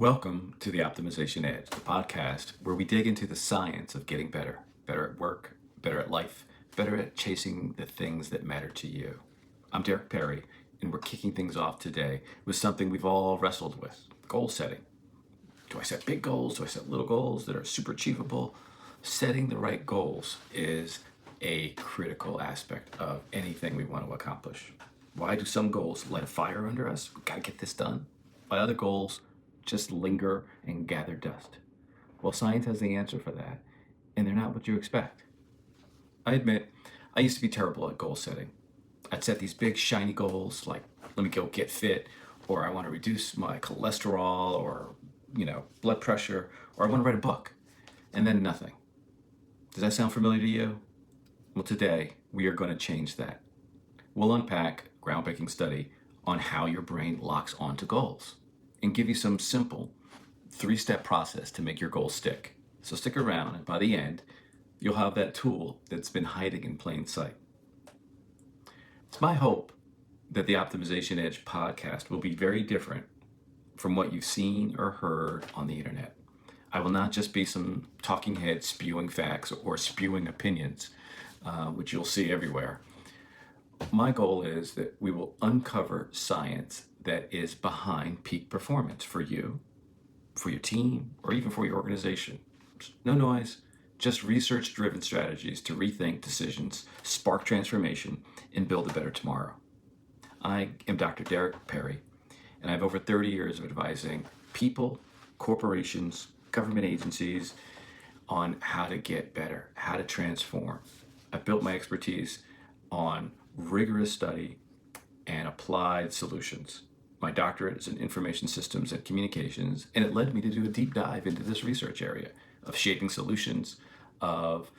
Welcome to the Optimization Edge, the podcast where we dig into the science of getting better, better at work, better at life, better at chasing the things that matter to you. I'm Derik Perry, and we're kicking things off today with something we've all wrestled with, goal setting. Do I set big goals? Do I set little goals that are super achievable? Setting the right goals is a critical aspect of anything we want to accomplish. Why do some goals light a fire under us? We gotta get this done. While other goals just linger and gather dust. Well, science has the answer for that, and they're not what you expect. I admit, I used to be terrible at goal setting. I'd set these big shiny goals like, let me go get fit, or I want to reduce my cholesterol, or blood pressure, or I want to write a book, and then nothing. Does that sound familiar to you? Well, today we are going to change that. We'll unpack a groundbreaking study on how your brain locks onto goals and give you some simple 3-step process to make your goals stick. So stick around, and by the end, you'll have that tool that's been hiding in plain sight. It's my hope that the Optimization Edge podcast will be very different from what you've seen or heard on the internet. I will not just be some talking head spewing facts or spewing opinions, which you'll see everywhere. My goal is that we will uncover science that is behind peak performance for you, for your team, or even for your organization. No noise, just research-driven strategies to rethink decisions, spark transformation, and build a better tomorrow. I am Dr. Derik Perry, and I have over 30 years of advising people, corporations, government agencies on how to get better, how to transform. I've built my expertise on rigorous study and applied solutions. My doctorate is in information systems and communications, and it led me to do a deep dive into this research area of shaping solutions, of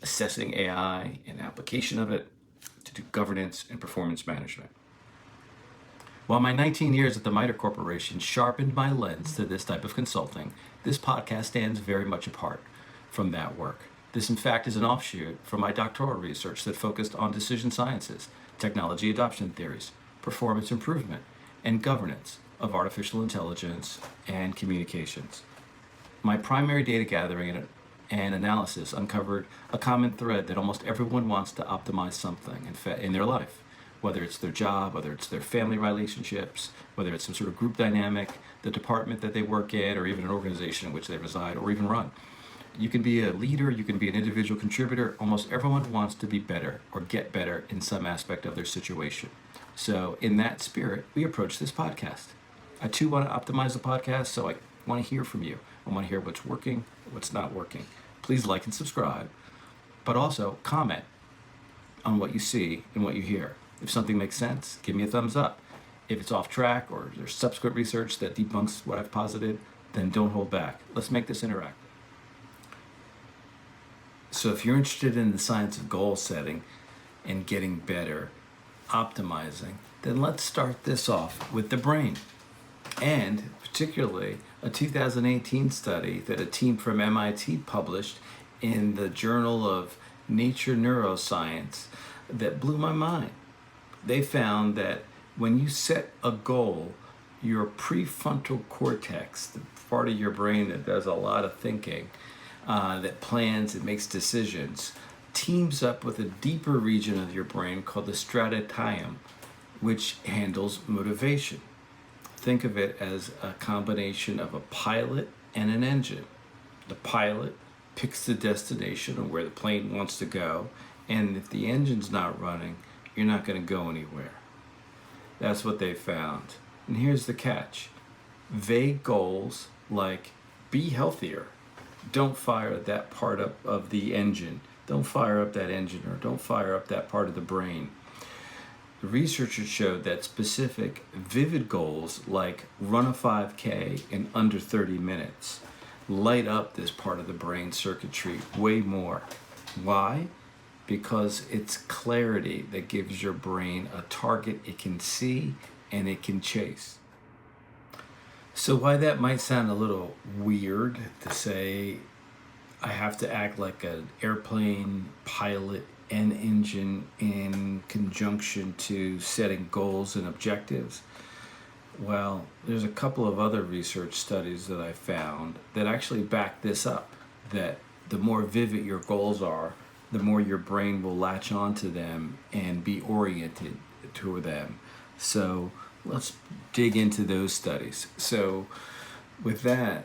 assessing AI and application of it, to do governance and performance management. While my 19 years at the MITRE Corporation sharpened my lens to this type of consulting, this podcast stands very much apart from that work. This, in fact, is an offshoot from my doctoral research that focused on decision sciences, technology adoption theories, performance improvement, and governance of artificial intelligence and communications. My primary data gathering and analysis uncovered a common thread that almost everyone wants to optimize something in their life, whether it's their job, whether it's their family relationships, whether it's some sort of group dynamic, the department that they work in, or even an organization in which they reside or even run. You can be a leader, you can be an individual contributor. Almost everyone wants to be better or get better in some aspect of their situation. So in that spirit, we approach this podcast. I too want to optimize the podcast, so I want to hear from you. I want to hear what's working, what's not working. Please like and subscribe, but also comment on what you see and what you hear. If something makes sense, give me a thumbs up. If it's off track or there's subsequent research that debunks what I've posited, then don't hold back. Let's make this interactive. So if you're interested in the science of goal setting and getting better, optimizing, then let's start this off with the brain. And particularly a 2018 study that a team from MIT published in the Journal of Nature Neuroscience that blew my mind. They found that when you set a goal, your prefrontal cortex, the part of your brain that does a lot of thinking, that plans and makes decisions, teams up with a deeper region of your brain called the striatum, which handles motivation. Think of it as a combination of a pilot and an engine. The pilot picks the destination of where the plane wants to go, and if the engine's not running, you're not going to go anywhere. That's what they found. And here's the catch. Vague goals like be healthier don't fire that part up of the engine. Don't fire up that engine, or don't fire up that part of the brain. The researchers showed that specific, vivid goals like run a 5K in under 30 minutes light up this part of the brain circuitry way more. Why? Because it's clarity that gives your brain a target it can see and it can chase. So why that might sound a little weird to say I have to act like an airplane pilot and engine in conjunction to setting goals and objectives. Well, there's a couple of other research studies that I found that actually back this up, that the more vivid your goals are, the more your brain will latch onto them and be oriented to them. So let's dig into those studies. So with that,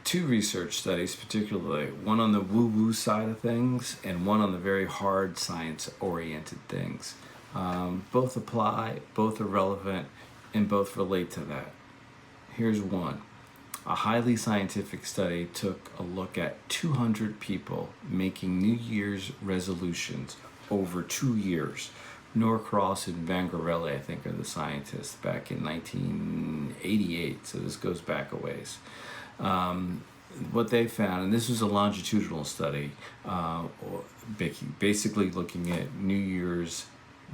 two research studies particularly, one on the woo-woo side of things and one on the very hard science-oriented things. Both apply, both are relevant, and both relate to that. Here's one. A highly scientific study took a look at 200 people making New Year's resolutions over 2 years. Norcross and Vangarelli, I think, are the scientists, back in 1988, so this goes back a ways. What they found, and this was a longitudinal study, basically looking at New Year's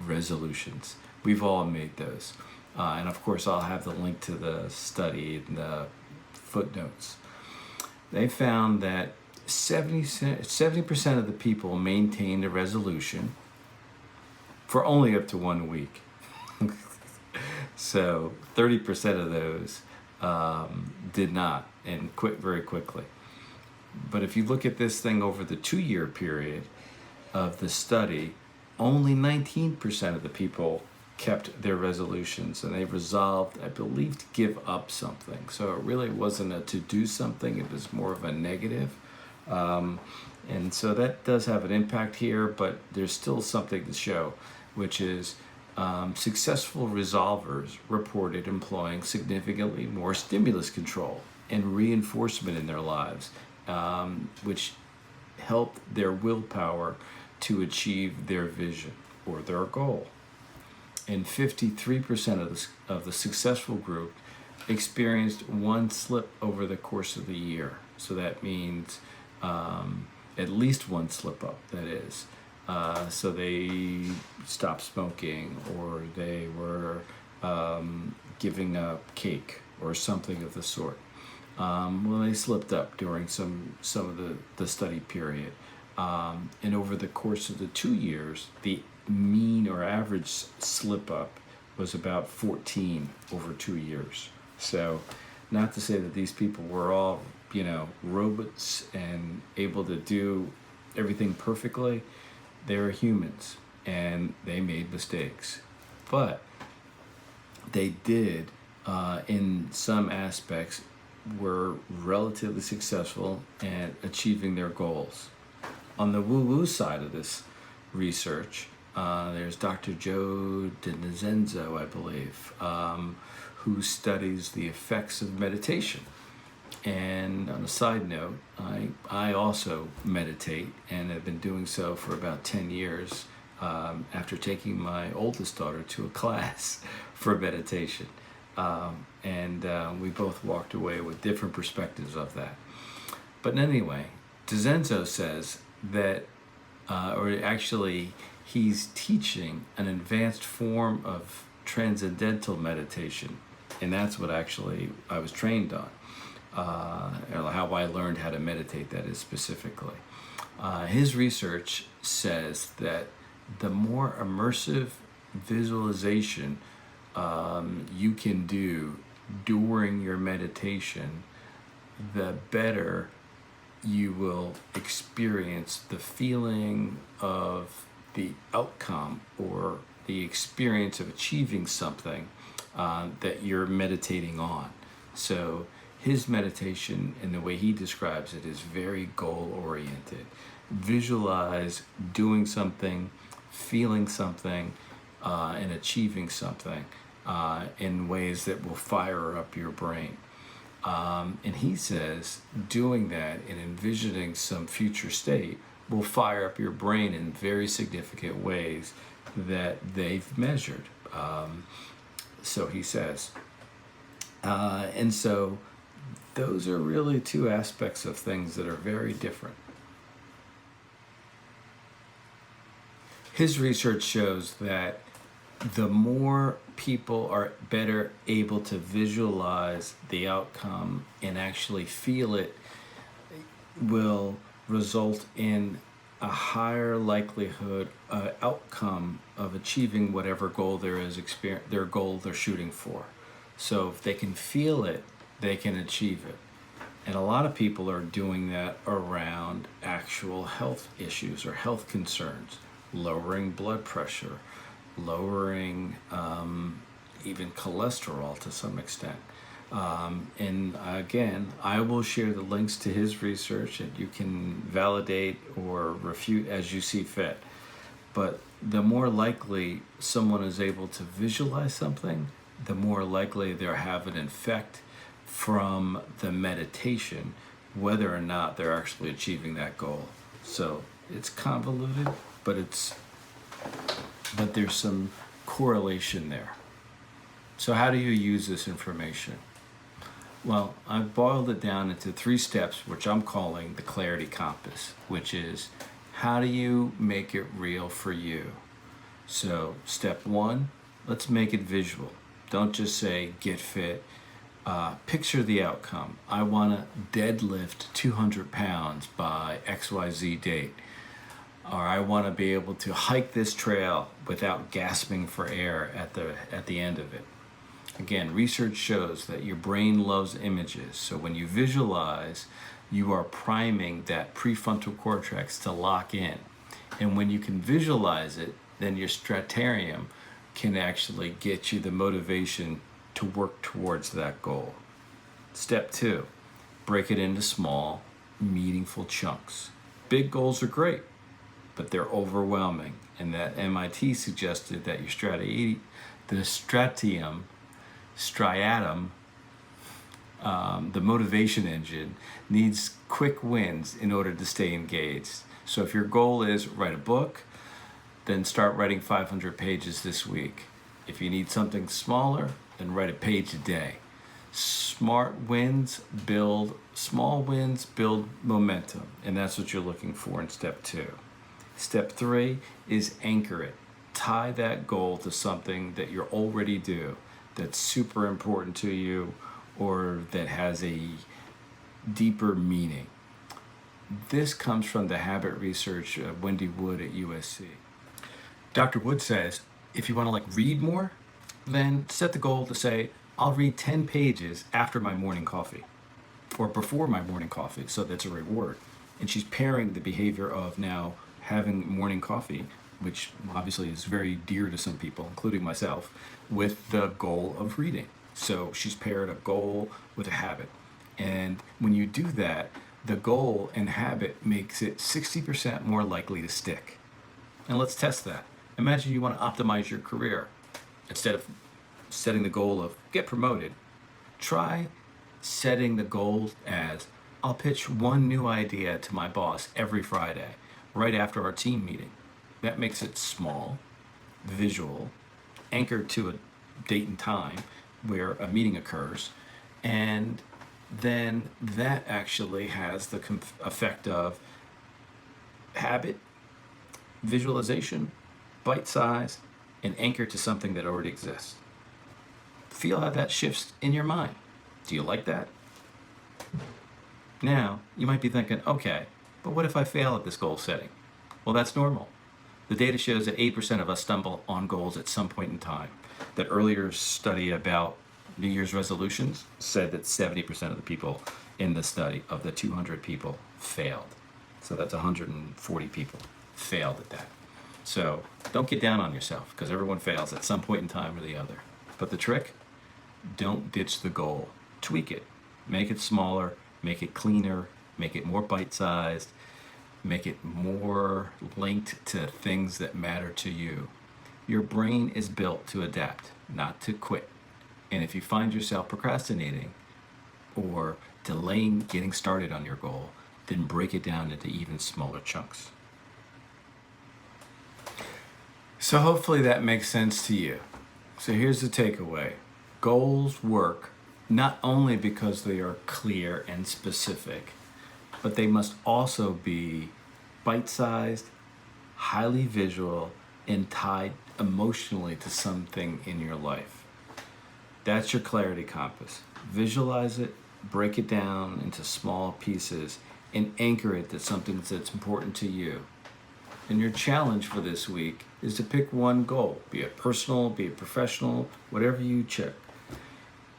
resolutions. We've all made those. And of course, I'll have the link to the study in the footnotes. They found that 70% of the people maintained a resolution for only up to 1 week. So 30% of those did not and quit very quickly. But if you look at this thing over the 2-year period of the study, only 19% of the people kept their resolutions, and they resolved, I believe, to give up something. So it really wasn't a to do something, it was more of a negative. And so that does have an impact here, but there's still something to show, which is successful resolvers reported employing significantly more stimulus control and reinforcement in their lives, which helped their willpower to achieve their vision or their goal. And 53% of the successful group experienced one slip over the course of the year. So that means at least one slip up, that is. So they stopped smoking, or they were giving up cake or something of the sort. Well, they slipped up during some of the study period. And over the course of the 2 years, the mean or average slip up was about 14 over 2 years. So not to say that these people were all, robots and able to do everything perfectly. They were humans and they made mistakes. But they did, in some aspects, were relatively successful at achieving their goals. On the woo-woo side of this research, there's Dr. Joe DiNazenzo, I believe, who studies the effects of meditation. And on a side note, I also meditate, and have been doing so for about 10 years after taking my oldest daughter to a class for meditation. And we both walked away with different perspectives of that. But anyway, DiNazenzo says that, or actually, he's teaching an advanced form of transcendental meditation, and that's what actually I was trained on. How I learned how to meditate, that is, specifically. His research says that the more immersive visualization you can do during your meditation, the better you will experience the feeling of the outcome or the experience of achieving something that you're meditating on. So his meditation, and the way he describes it, is very goal-oriented. Visualize doing something, feeling something, and achieving something in ways that will fire up your brain. And he says doing that and envisioning some future state will fire up your brain in very significant ways that they've measured. So he says. And so those are really two aspects of things that are very different. His research shows that the more people are better able to visualize the outcome and actually feel it, will result in a higher likelihood outcome of achieving whatever goal there is, their goal they're shooting for. So if they can feel it, they can achieve it. And a lot of people are doing that around actual health issues or health concerns, lowering blood pressure, lowering even cholesterol to some extent. And again, I will share the links to his research, and you can validate or refute as you see fit. But the more likely someone is able to visualize something, the more likely they'll have an effect from the meditation, whether or not they're actually achieving that goal. So it's convoluted, but there's some correlation there. So how do you use this information? Well, I've boiled it down into 3 steps, which I'm calling the clarity compass, which is how do you make it real for you? So step 1, let's make it visual. Don't just say get fit. Picture the outcome. I want to deadlift 200 pounds by XYZ date. Or I want to be able to hike this trail without gasping for air at the end of it. Again, research shows that your brain loves images. So when you visualize, you are priming that prefrontal cortex to lock in. And when you can visualize it, then your striatum can actually get you the motivation to work towards that goal. Step 2, break it into small, meaningful chunks. Big goals are great, but they're overwhelming. And that MIT suggested that your striatum, the motivation engine, needs quick wins in order to stay engaged. So if your goal is write a book, then start writing 500 pages this week. If you need something smaller, then write a page a day. Small wins build momentum, and that's what you're looking for in step 2. Step 3 is anchor it. Tie that goal to something that you already do that's super important to you or that has a deeper meaning. This comes from the habit research of Wendy Wood at USC. Dr. Wood says, if you want to read more, then set the goal to say, I'll read 10 pages after my morning coffee or before my morning coffee, so that's a reward. And she's pairing the behavior of now having morning coffee, which obviously is very dear to some people, including myself, with the goal of reading. So she's paired a goal with a habit. And when you do that, the goal and habit makes it 60% more likely to stick. And let's test that. Imagine you want to optimize your career. Instead of setting the goal of get promoted, try setting the goal as I'll pitch one new idea to my boss every Friday, right after our team meeting. That makes it small, visual, anchored to a date and time where a meeting occurs, and then that actually has the effect of habit, visualization, bite size, and anchor to something that already exists. Feel how that shifts in your mind. Do you like that? Now, you might be thinking, okay, but what if I fail at this goal setting? Well, that's normal. The data shows that 8% of us stumble on goals at some point in time. That earlier study about New Year's resolutions said that 70% of the people in the study, of the 200 people, failed. So that's 140 people failed at that. So don't get down on yourself, because everyone fails at some point in time or the other. But the trick, don't ditch the goal. Tweak it. Make it smaller, make it cleaner, make it more bite-sized, make it more linked to things that matter to you. Your brain is built to adapt, not to quit. And if you find yourself procrastinating or delaying getting started on your goal, then break it down into even smaller chunks. So hopefully that makes sense to you. So here's the takeaway. Goals work not only because they are clear and specific, but they must also be bite-sized, highly visual, and tied emotionally to something in your life. That's your clarity compass. Visualize it, break it down into small pieces, and anchor it to something that's important to you. And your challenge for this week is to pick one goal, be it personal, be it professional, whatever you check.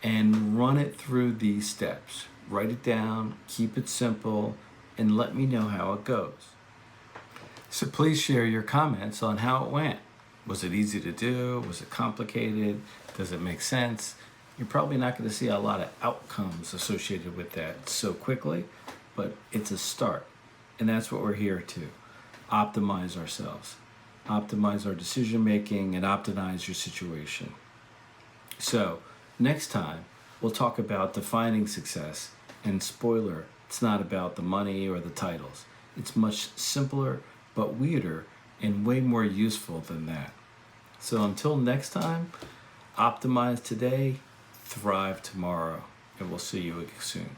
and run it through these steps. Write it down, keep it simple, and let me know how it goes. So please share your comments on how it went. Was it easy to do? Was it complicated? Does it make sense? You're probably not going to see a lot of outcomes associated with that so quickly, but it's a start. And that's what we're here to optimize ourselves, optimize our decision making, and optimize your situation. So, next time, we'll talk about defining success. And spoiler, it's not about the money or the titles. It's much simpler, but weirder, and way more useful than that. So until next time, optimize today, thrive tomorrow, and we'll see you soon.